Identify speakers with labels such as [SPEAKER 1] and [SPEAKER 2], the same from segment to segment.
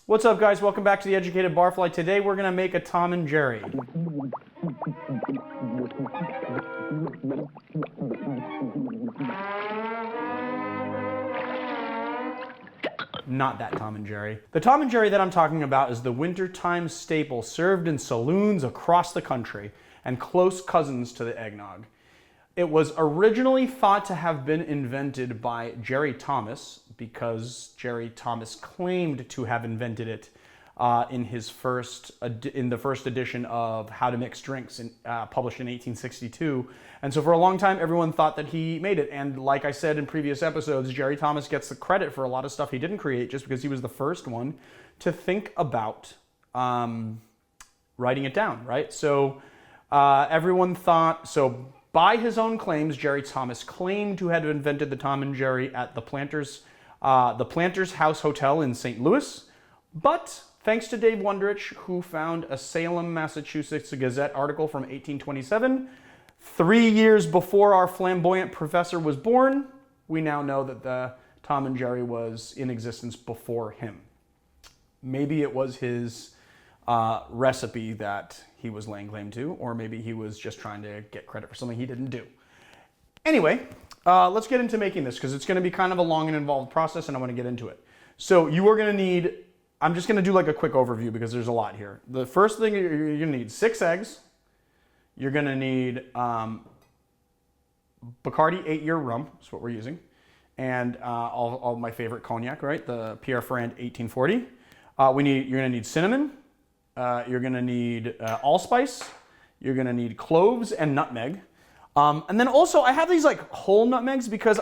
[SPEAKER 1] What's up, guys? Welcome back to the Educated Barfly. Today we're gonna make a Tom and Jerry. Not that Tom and Jerry. The Tom and Jerry that I'm talking about is the wintertime staple served in saloons across the country and close cousins to the eggnog. It was originally thought to have been invented by Jerry Thomas because Jerry Thomas claimed to have invented it in the first edition of How to Mix Drinks, published in 1862. And so for a long time, everyone thought that he made it. And like I said in previous episodes, Jerry Thomas gets the credit for a lot of stuff he didn't create just because he was the first one to think about writing it down, right? So everyone thought, by his own claims, Jerry Thomas claimed to have invented the Tom and Jerry at the Planters House Hotel in St. Louis. But thanks to Dave Wondrich, who found a Salem, Massachusetts Gazette article from 1827, 3 years before our flamboyant professor was born, we now know that the Tom and Jerry was in existence before him. Maybe it was his recipe that he was laying claim to, or maybe he was just trying to get credit for something he didn't do. Anyway, let's get into making this because it's going to be kind of a long and involved process and I want to get into it. So you are going to need, I'm just going to do like a quick overview because there's a lot here. The first thing, you're going to need 6 eggs. You're going to need Bacardi 8-year rum, that's what we're using, and all my favorite cognac, right? The Pierre Egan 1840. You're going to need cinnamon. You're going to need allspice. You're going to need cloves and nutmeg. And then also, I have these like whole nutmegs because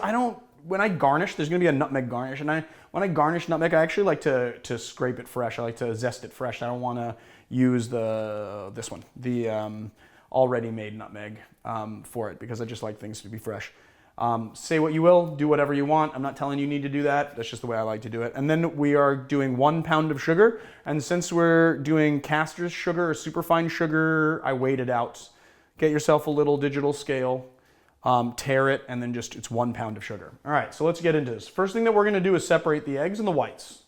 [SPEAKER 1] when I garnish, there's going to be a nutmeg garnish. And when I garnish nutmeg, I actually like to scrape it fresh. I like to zest it fresh. I don't want to use this one, the already made nutmeg for it because I just like things to be fresh. Say what you will, do whatever you want. I'm not telling you need to do that. That's just the way I like to do it. And then we are doing 1 pound of sugar. And since we're doing caster's sugar or superfine sugar, I weighed it out. Get yourself a little digital scale, tare it, and then it's 1 pound of sugar. All right, so let's get into this. First thing that we're gonna do is separate the eggs and the whites.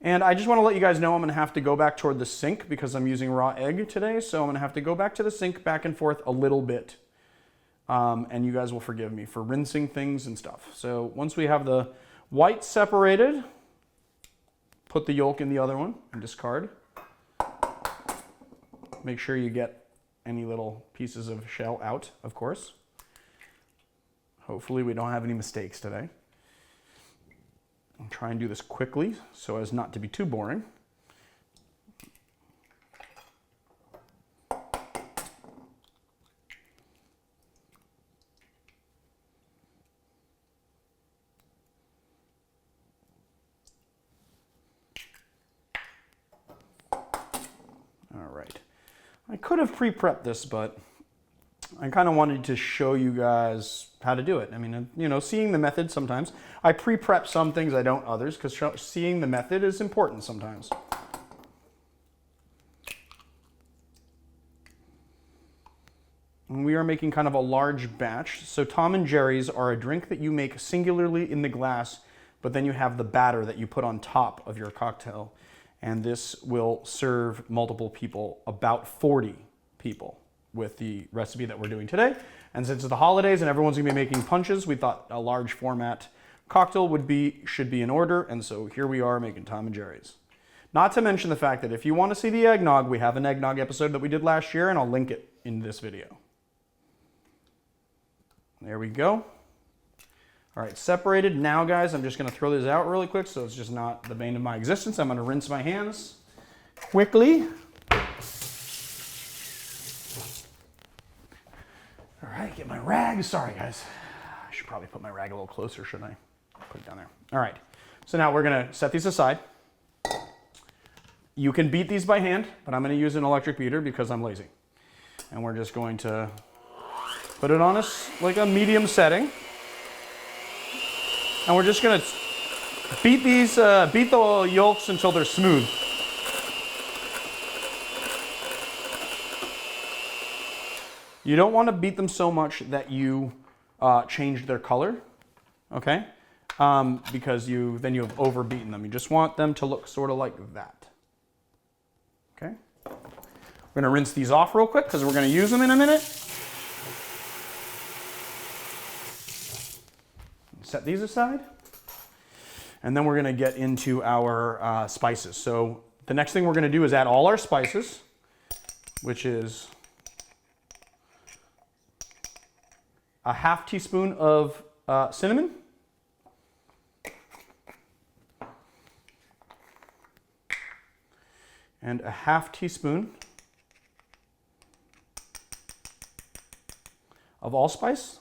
[SPEAKER 1] And I just want to let you guys know I'm going to have to go back toward the sink because I'm using raw egg today. So I'm going to have to go back to the sink back and forth a little bit. And you guys will forgive me for rinsing things and stuff. So once we have the white separated, put the yolk in the other one and discard. Make sure you get any little pieces of shell out, of course. Hopefully we don't have any mistakes today. I'll try and do this quickly so as not to be too boring. All right. I could have pre-prepped this, but I kind of wanted to show you guys how to do it. I mean, seeing the method sometimes. I pre-prep some things, I don't others, because seeing the method is important sometimes. And we are making kind of a large batch. So Tom and Jerry's are a drink that you make singularly in the glass, but then you have the batter that you put on top of your cocktail. And this will serve multiple people, about 40 people, with the recipe that we're doing today. And since it's the holidays and everyone's gonna be making punches, we thought a large format cocktail should be in order. And so here we are making Tom and Jerry's. Not to mention the fact that if you want to see the eggnog, we have an eggnog episode that we did last year and I'll link it in this video. There we go. All right, separated. Now guys, I'm just gonna throw this out really quick so it's just not the bane of my existence. I'm gonna rinse my hands quickly. All right, get my rag. Sorry, guys. I should probably put my rag a little closer, shouldn't I? Put it down there. All right, so now we're gonna set these aside. You can beat these by hand, but I'm gonna use an electric beater because I'm lazy. And we're just going to put it on like a medium setting. And we're just gonna beat the yolks until they're smooth. You don't want to beat them so much that you change their color, okay? because then you have overbeaten them. You just want them to look sort of like that. Okay? We're going to rinse these off real quick because we're going to use them in a minute. Set these aside. And then we're going to get into our spices. So the next thing we're going to do is add all our spices, which is a half teaspoon of cinnamon, and a half teaspoon of allspice.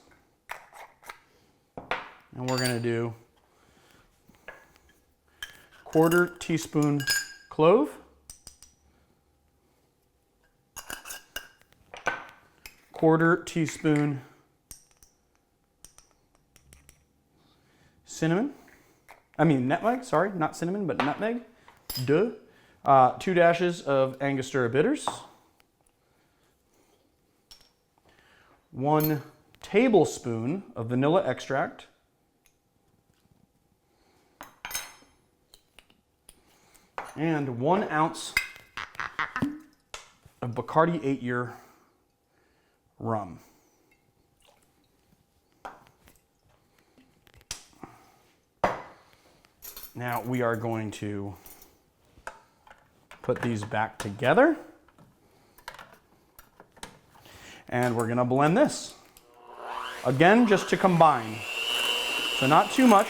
[SPEAKER 1] And we're going to do quarter teaspoon clove, quarter teaspoon nutmeg, sorry, not cinnamon, but nutmeg, 2 dashes of Angostura bitters, 1 tablespoon of vanilla extract, and 1 ounce of Bacardi 8-year rum. Now we are going to put these back together, and we're going to blend this. Again, just to combine. So not too much.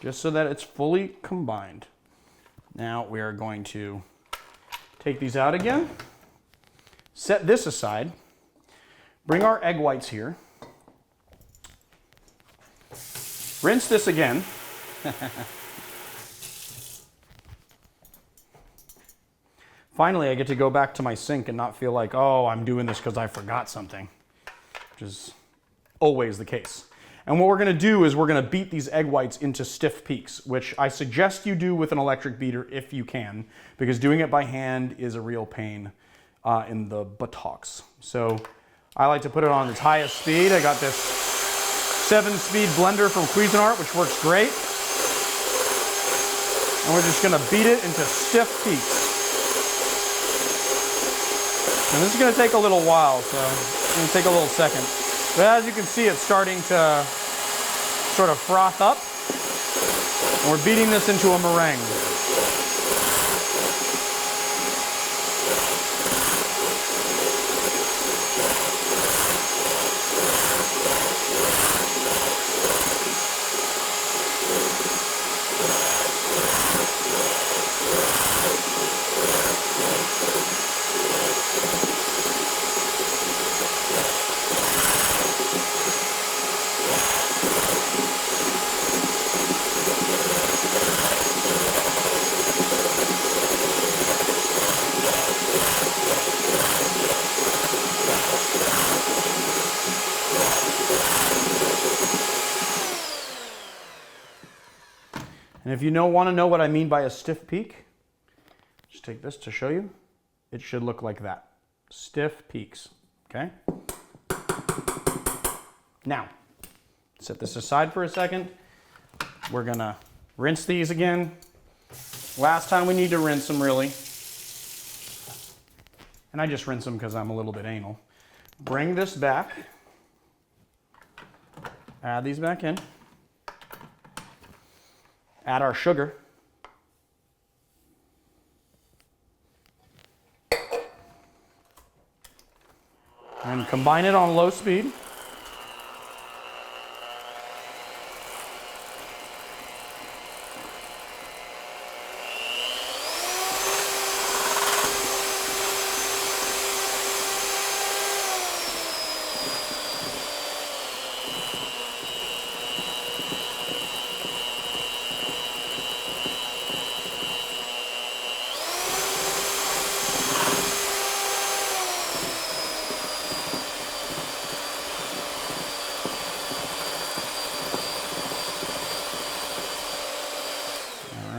[SPEAKER 1] Just so that it's fully combined. Now we are going to take these out again, set this aside, bring our egg whites here, rinse this again, finally I get to go back to my sink and not feel like, oh, I'm doing this because I forgot something, which is always the case. And what we're going to do is we're going to beat these egg whites into stiff peaks, which I suggest you do with an electric beater if you can, because doing it by hand is a real pain in the buttocks. So I like to put it on its highest speed. I got this 7-speed blender from Cuisinart, which works great. And we're just going to beat it into stiff peaks. And this is going to take a little while, so it's going to take a little second. But as you can see, it's starting to sort of froth up. And we're beating this into a meringue. And if you want to know what I mean by a stiff peak, just take this to show you. It should look like that. Stiff peaks, okay? Now, set this aside for a second. We're gonna rinse these again. Last time we need to rinse them, really. And I just rinse them because I'm a little bit anal. Bring this back. Add these back in. Add our sugar. And combine it on low speed.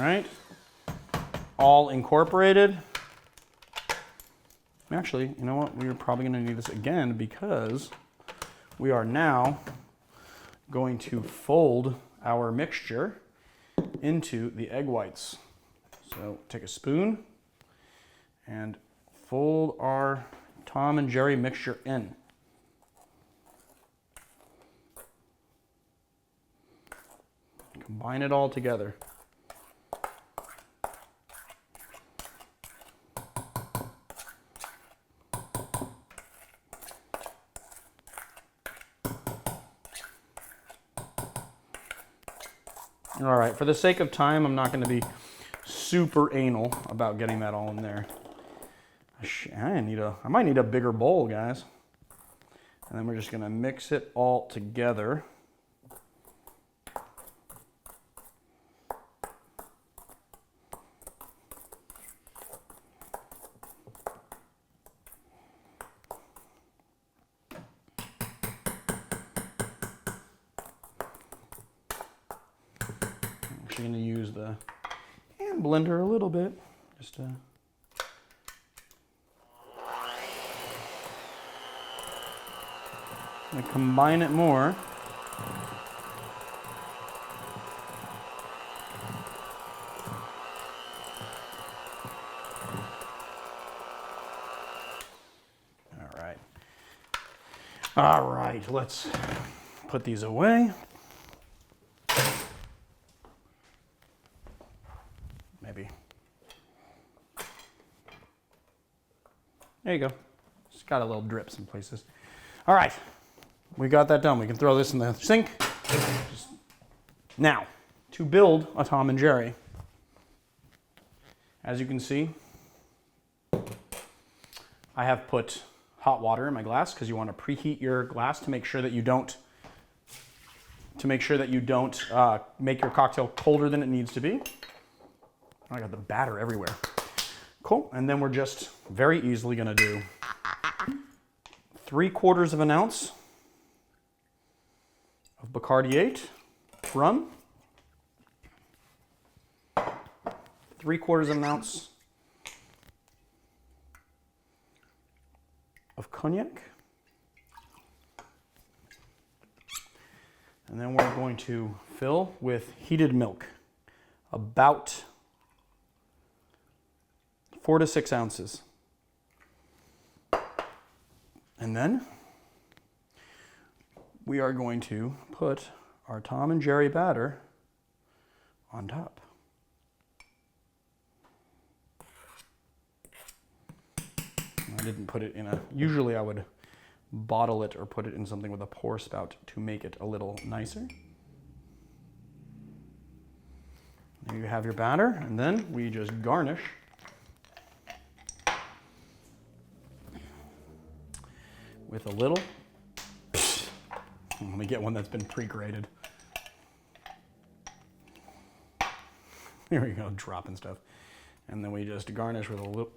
[SPEAKER 1] right, all incorporated. Actually, you know what? We're probably going to need this again because we are now going to fold our mixture into the egg whites. So take a spoon and fold our Tom and Jerry mixture in. Combine it all together. All right, for the sake of time, I'm not going to be super anal about getting that all in there. I might need a bigger bowl, guys. And then we're just going to mix it all together. I'm going to use the hand blender a little bit, just to combine it more. All right, let's put these away. Maybe. There you go. It's got a little drip some places. All right, we got that done. We can throw this in the sink. Now, to build a Tom and Jerry, as you can see, I have put hot water in my glass because you want to preheat your glass to make sure that you don't make your cocktail colder than it needs to be. I got the batter everywhere. Cool. And then we're just very easily going to do 3/4 of an ounce of Bacardi 8 rum, 3/4 of an ounce of cognac, and then we're going to fill with heated milk, about 4 to 6 ounces. And then we are going to put our Tom and Jerry batter on top. I didn't put it in usually I would bottle it or put it in something with a pour spout to make it a little nicer. There you have your batter, and then we just garnish with a little, let me get one that's been pre-grated. Here we go, dropping stuff. And then we just garnish with a little,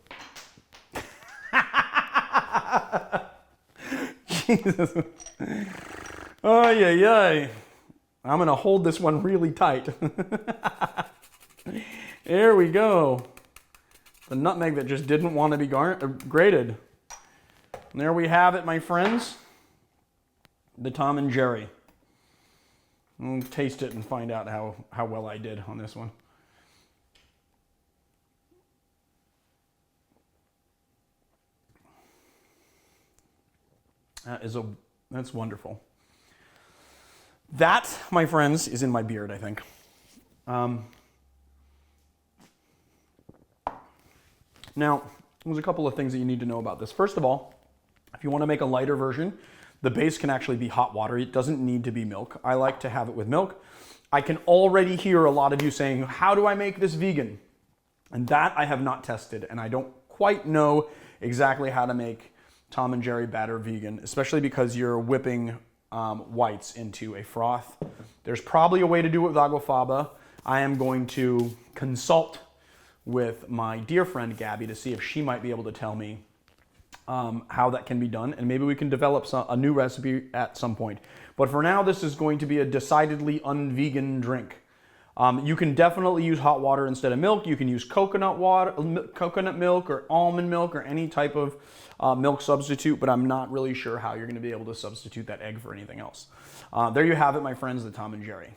[SPEAKER 1] Jesus. Oh, yeah. I'm going to hold this one really tight. There we go. The nutmeg that just didn't want to be grated. And there we have it, my friends. The Tom and Jerry. We'll taste it and find out how well I did on this one. That's wonderful. That, my friends, is in my beard, I think. Now, there's a couple of things that you need to know about this. First of all, if you want to make a lighter version, the base can actually be hot water. It doesn't need to be milk. I like to have it with milk. I can already hear a lot of you saying, how do I make this vegan? And that I have not tested, and I don't quite know exactly how to make Tom and Jerry batter vegan, especially because you're whipping whites into a froth. There's probably a way to do it with aquafaba. I am going to consult with my dear friend Gabby to see if she might be able to tell me how that can be done, and maybe we can develop a new recipe at some point. But for now, this is going to be a decidedly unvegan drink. You can definitely use hot water instead of milk. You can use coconut water, coconut milk, or almond milk, or any type of milk substitute, but I'm not really sure how you're going to be able to substitute that egg for anything else. There you have it, my friends, the Tom and Jerry.